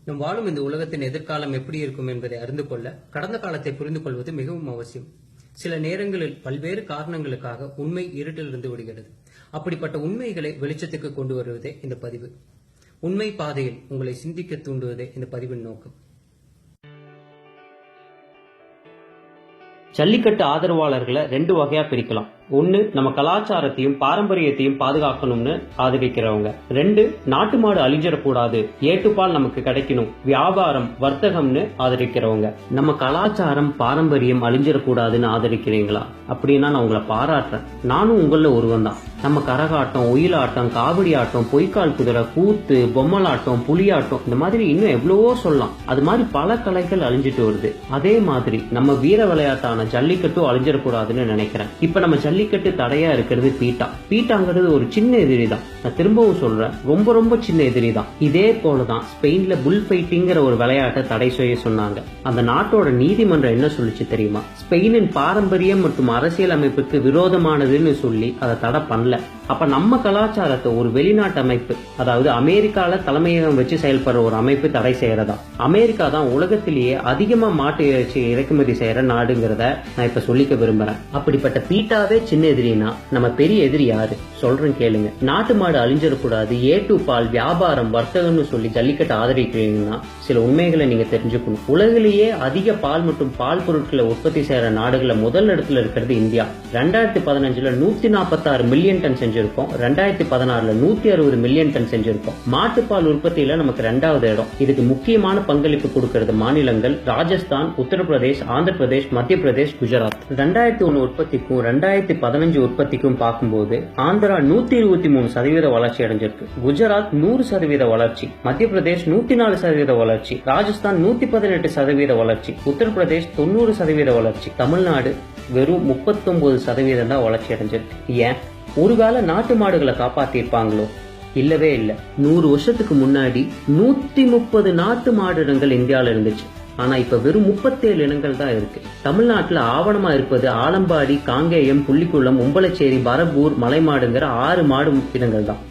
நம் வாழும் இந்த உலகத்தின் எதிர்காலம் எப்படி இருக்கும் என்பதை அறிந்து கொள்ள கடந்த காலத்தை புரிந்து கொள்வது மிகவும் அவசியம். சில நேரங்களில் பல்வேறு காரணங்களுக்காக உண்மை இருட்டில் இருந்து விடுகிறது. அப்படிப்பட்ட உண்மைகளை வெளிச்சத்துக்கு கொண்டு வருவதே இந்த பதிவு. உண்மை பாதையில் உங்களை சிந்திக்க தூண்டுவதே இந்த பதிவின் நோக்கம். ஜல்லிக்கட்டு ஆதரவாளர்களை 2 வகையா பிரிக்கலாம். ஒன்னு, நம்ம கலாச்சாரத்தையும் பாரம்பரியத்தையும் பாதுகாக்கணும்னு ஆதரிக்கிறவங்க. 2, நாட்டு மாடு அழிஞ்சிடக்கூடாது, ஏட்டுப்பால் நமக்கு கிடைக்கணும், வியாபாரம் வர்த்தகம்னு ஆதரிக்கிறவங்க. நம்ம கலாச்சாரம் பாரம்பரியம் அழிஞ்சிடக்கூடாதுன்னு ஆதரிக்கிறீங்களா? அப்படின்னா நான் உங்களை பாராட்டுறேன். நானும் உங்கள ஒருவன் தான். நம்ம கரகாட்டம், ஒயிலாட்டம், காவடி ஆட்டம், பொய்க்கால் குதிரை, கூத்து, பொம்மலாட்டம், புலியாட்டம், இந்த மாதிரி இன்னும் எவ்வளவோ சொல்லலாம். அது மாதிரி பல கலைகள் அழிஞ்சிட்டு வருது. அதே மாதிரி நம்ம வீர விளையாட்டான ஜல்லிக்கட்டும் அழிஞ்சிடக்கூடாதுன்னு நினைக்கிறேன். இப்ப நம்ம ஜல்லிக்கட்டு தடையா இருக்கிறது பீட்டாங்கிறது ஒரு சின்ன எதிரி தான். நான் திரும்பவும் சொல்றேன், ரொம்ப ரொம்ப சின்ன எதிரி தான். இதே போலதான் ஸ்பெயின்ல புல் ஃபைட்டிங்கிற ஒரு விளையாட்டை தடை செய்ய சொன்னாங்க. அந்த நாட்டோட நீதிமன்றம் என்ன சொல்லிச்சு தெரியுமா? ஸ்பெயினின் பாரம்பரியம் மற்றும் அரசியல் அமைப்புக்கு விரோதமானதுன்னு சொல்லி அதை தடை பண்ணல. அப்ப நம்ம கலாச்சாரத்தை ஒரு வெளிநாட்டு அமைப்பு, அதாவது அமெரிக்கால தலைமையகம் வச்சு செயல்படுற ஒரு அமைப்பு தடை செய்யறதா? அமெரிக்கா தான் உலகத்திலேயே அதிகமா மாட்டு இறைச்சி இறக்குமதி செய்யற நாடுங்கிறத நான் இப்ப சொல்லிக்க விரும்புறேன். அப்படிப்பட்ட பீட்டாவே சின்ன எதிரினா நம்ம பெரிய எதிரி யாரு? சொல்றேன் கேளுங்க. நாட்டு மாடு அழிஞ்சிடக்கூடாது, ஏட்டுப்பால் வியாபாரம் வர்த்தகம்னு சொல்லி ஜல்லிக்கட்டு ஆதரிக்கிறீங்கன்னா சில உண்மைகளை நீங்க தெரிஞ்சுக்கணும். உலகிலேயே அதிக பால் மற்றும் பால் பொருட்களை உற்பத்தி செய்யற நாடுகள்ல முதல் இடத்துல இருக்கிறது இந்தியா. 2015ல 146 மில்லியன் டன் செஞ்சிருக்கோம். 2016ல 160 மில்லியன் டன் செஞ்சிருக்கோம். மாட்டுப்பால் உற்பத்தியில நமக்கு 2வது இடம். இதுக்கு முக்கியமான பங்களிப்பு கொடுக்கிறது மாநிலங்கள் ராஜஸ்தான், உத்தரப்பிரதேஷ், ஆந்திர பிரதேஷ், மத்திய பிரதேஷ், குஜராத். 2001 உற்பத்திக்கும் 2015 உற்பத்திக்கும் பார்க்கும்போது ஆந்திரா 123% வளர்ச்சி அடைஞ்சிருக்கு. குஜராத் 100% வளர்ச்சி, மத்திய பிரதேஷ் 104% வளர்ச்சி, ராஜஸ்தான் 118% வளர்ச்சி, உத்தரப்பிரதேஷ் 90% வளர்ச்சி, தமிழ்நாடு வெறும் 39% தான் வளர்ச்சி அடைஞ்சிருக்கு. ஏன்? ஒருவேளை நாட்டு மாடுகளை காப்பாத்திருப்பாங்களோ? இல்லவே இல்ல. 100 வருஷத்துக்கு முன்னாடி 130 நாட்டு மாடு இனங்கள் இந்தியாவில இருந்துச்சு. ஆனா இப்ப வெறும் 37 இனங்கள் தான் இருக்கு. தமிழ்நாட்டுல ஆவணமா இருப்பது ஆலம்பாடி, காங்கேயம், புள்ளிக்குளம், உம்பளச்சேரி, பரப்பூர், மலைமாடுங்கிற 6 மாடு இனங்கள் தான்.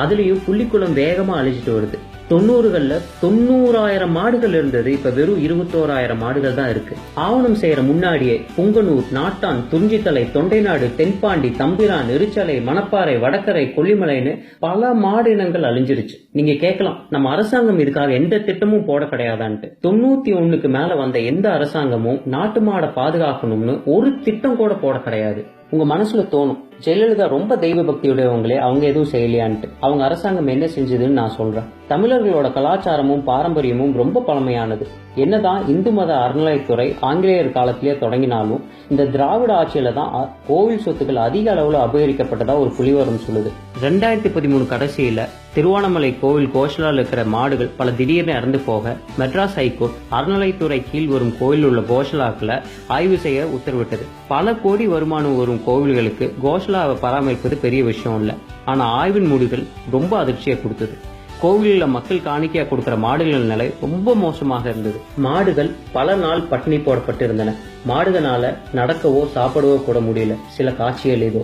அதுலயும் புள்ளிக்குளம் வேகமா அழிஞ்சிட்டு வருது. 90களில் 90,000 மாடுகள் இருந்தது, இப்ப வெறும் 21,000 மாடுகள் தான் இருக்கு. ஆவணம் செய்யற முன்னாடியே புங்கனூர், நாட்டான், துஞ்சித்தலை, தொண்டைநாடு, தென்பாண்டி, தம்பிரான், எரிச்சலை, மணப்பாறை, வடக்கரை, கொல்லிமலைன்னு பல மாடு இனங்கள் அழிஞ்சிருச்சு. நீங்க கேட்கலாம், நம்ம அரசாங்கம் இதுக்காக எந்த திட்டமும் போட கிடையாதான்ட்டு. 91க்கு மேல வந்த எந்த அரசாங்கமும் நாட்டு மாடை பாதுகாக்கணும்னு ஒரு திட்டம் கூட போட கிடையாது. உங்க மனசுல தோணும், ஜெயலலிதா ரொம்ப தெய்வ பக்தியுடையவங்களே, அவங்க எதுவும் செய்யலையான்ட்டு. அவங்க அரசாங்கம் என்ன செஞ்சதுன்னு நான் சொல்றேன். தமிழர்களோட கலாச்சாரமும் பாரம்பரியமும் ரொம்ப பழமையானது. என்னதான் இந்து மத அறநிலையத்துறை ஆங்கிலேயர் காலத்திலேயே தொடங்கினாலும் இந்த திராவிட ஆட்சியில தான் கோவில் சொத்துக்கள் அதிக அளவுல அபகரிக்கப்பட்டதா ஒரு புலிவரம் சொல்லுது. 2013 கடைசியில திருவானமலை கோவில் கோஷலால் இருக்கிற மாடுகள் பல திடீர்னு இறந்து போக மெட்ராஸ் ஹைகோர்ட் அறநிலைத்துறை கீழ் வரும் கோயில் உள்ள கோஷலாக்களை ஆய்வு செய்ய உத்தரவிட்டது. பல கோடி வருமானம் வரும் கோவில்களுக்கு கோஷலாவை பராமரிப்பது பெரிய விஷயம் இல்ல. ஆனா ஆய்வின் முடிவுகள் ரொம்ப அதிர்ச்சியை கொடுத்தது. கோவிலில் மக்கள் காணிக்கையா கொடுக்கிற மாடுகளின் நிலை ரொம்ப மோசமாக இருந்தது. மாடுகள் பல நாள் பட்டினி போடப்பட்டு இருந்தன. மாடுகளால நடக்கவோ சாப்பிடவோ கூட முடியல. சில காட்சிகள் ஏதோ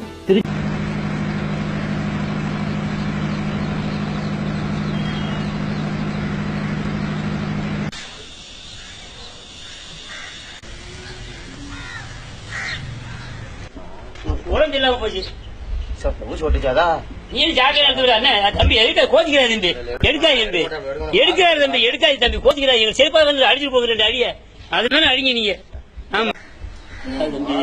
உடம்பு இல்லாம போச்சு. நீ ஜாக்கிரதை எடுத்துக்கிறாரு தம்பி, எடுக்க கோச்சிக்கிறாரு தம்பி, எடுக்காது தம்பி, எடுக்கிறாரு தம்பி, எடுக்காது தம்பி, கோச்சிக்கிறாரு. எங்க செருப்பா வந்து அடிச்சுட்டு போகுது 2 அடிய, அதுதானே அடிங்க நீங்க. ஆமா தம்பி,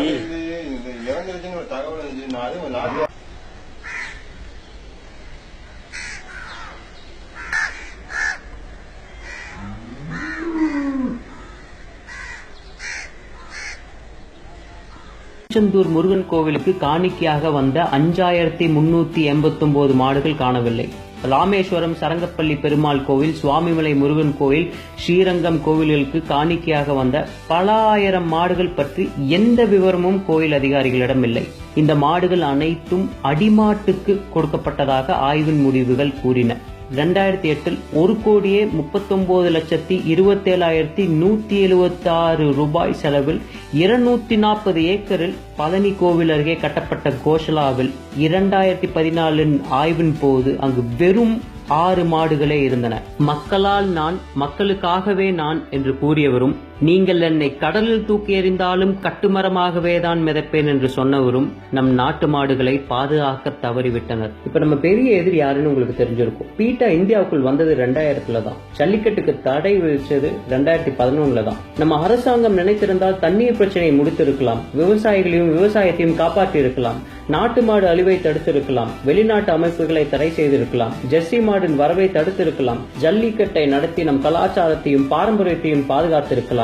திருச்செந்தூர் முருகன் கோவிலுக்கு காணிக்கையாக வந்த 5389 மாடுகள் காணவில்லை. ராமேஸ்வரம் சரங்கப்பள்ளி பெருமாள் கோவில், சுவாமிமலை முருகன் கோவில், ஸ்ரீரங்கம் கோவில்களுக்கு காணிக்கையாக வந்த பல ஆயிரம் மாடுகள் பற்றி எந்த விவரமும் கோயில் அதிகாரிகளிடம் இல்லை. இந்த மாடுகள் அனைத்தும் அடிமாட்டுக்கு கொடுக்கப்பட்டதாக ஆய்வின் முடிவுகள் கூறின. 2008 $1,39,27,176 ரூபாய் செலவில் 240 ஏக்கரில் பழனி கோவில் அருகே கட்டப்பட்ட கோஷலாவில் 2014 ஆய்வின் போது அங்கு வெறும் 6 மாடுகளே இருந்தன. மக்களால் நான், மக்களுக்காகவே நான் என்று கூறியவரும், நீங்கள் என்னை கடலில் தூக்கி எறிந்தாலும் கட்டுமரமாகவே தான் மிதப்பேன் என்று சொன்னவரும் நம் நாட்டு மாடுகளை பாதுகாக்க தவறிவிட்டனர். இப்ப நம்ம பெரிய எதிரி யாருன்னு உங்களுக்கு தெரிஞ்சிருக்கும். பீட்டா இந்தியாவுக்குள் வந்தது 2000 தான். ஜல்லிக்கட்டுக்கு தடை விதிச்சது 2011 தான். நம்ம அரசாங்கம் நினைத்திருந்தால் தண்ணீர் பிரச்சனையை முடித்திருக்கலாம், விவசாயிகளையும் விவசாயத்தையும் காப்பாற்றி இருக்கலாம், நாட்டு மாடு அழிவை தடுத்திருக்கலாம், வெளிநாட்டு அமைப்புகளை தடை செய்திருக்கலாம், ஜெர்சி மாடின் வரவை தடுத்திருக்கலாம், ஜல்லிக்கட்டை நடத்தி நம் கலாச்சாரத்தையும் பாரம்பரியத்தையும் பாதுகாத்திருக்கலாம்.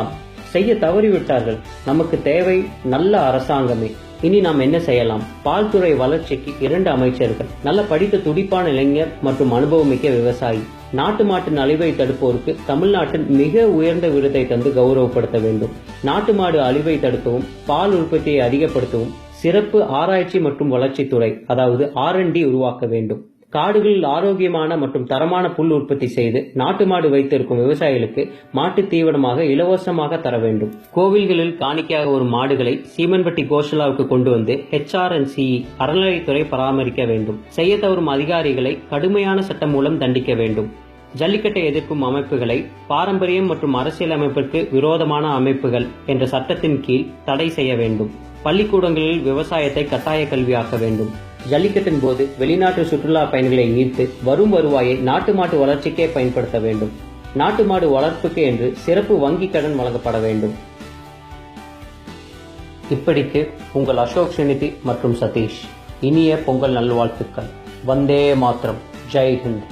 செய்ய தவறிவிட்டார்கள். நமக்கு தேவை நல்ல அரசாங்கமே. இனி நாம் என்ன செய்யலாம்? பால்துறை வளர்ச்சிக்கு 2 அமைச்சர்கள், நல்ல படித்த துடிப்பான இளைஞர் மற்றும் அனுபவமிக்க விவசாயி. நாட்டு மாட்டின் அழிவை தடுப்போருக்கு தமிழ்நாட்டின் மிக உயர்ந்த விருதை தந்து கௌரவப்படுத்த வேண்டும். நாட்டு மாடு அழிவை தடுக்கவும் பால் உற்பத்தியை அதிகப்படுத்தவும் சிறப்பு ஆராய்ச்சி மற்றும் வளர்ச்சித்துறை, அதாவது R&D உருவாக்க வேண்டும். காடுகளில் ஆரோக்கியமான மற்றும் தரமான புல் உற்பத்தி செய்து நாட்டு மாடு வைத்திருக்கும் விவசாயிகளுக்கு மாட்டு தீவனமாக இலவசமாக தர வேண்டும். கோவில்களில் காணிக்கையாக வரும் மாடுகளை சீமன்பட்டி கோஷலாவுக்கு கொண்டு வந்து HRNCE அறநிலையத்துறை பராமரிக்க வேண்டும். செய்ய தவறும் அதிகாரிகளை கடுமையான சட்டம் மூலம் தண்டிக்க வேண்டும். ஜல்லிக்கட்டை எதிர்க்கும் அமைப்புகளை பாரம்பரியம் மற்றும் அரசியல் அமைப்பிற்கு விரோதமான அமைப்புகள் என்ற சட்டத்தின் கீழ் தடை செய்ய வேண்டும். பள்ளிக்கூடங்களில் விவசாயத்தை கட்டாய கல்வியாக்க வேண்டும். ஜல்லிக்கட்டின் போது வெளிநாட்டு சுற்றுலா பயணிகளை ஈர்த்து வரும் வருவாயை நாட்டு மாட்டு வளர்ச்சிக்கே பயன்படுத்த வேண்டும். நாட்டு மாடு வளர்ப்புக்கு என்று சிறப்பு வங்கி கடன் வழங்கப்பட வேண்டும். இப்படிக்கு உங்கள் அசோக் ஸ்ரீநிதி மற்றும் சதீஷ். இனிய பொங்கல் நல்வாழ்த்துக்கள். வந்தே மாத்திரம். ஜெய் ஹிந்த்.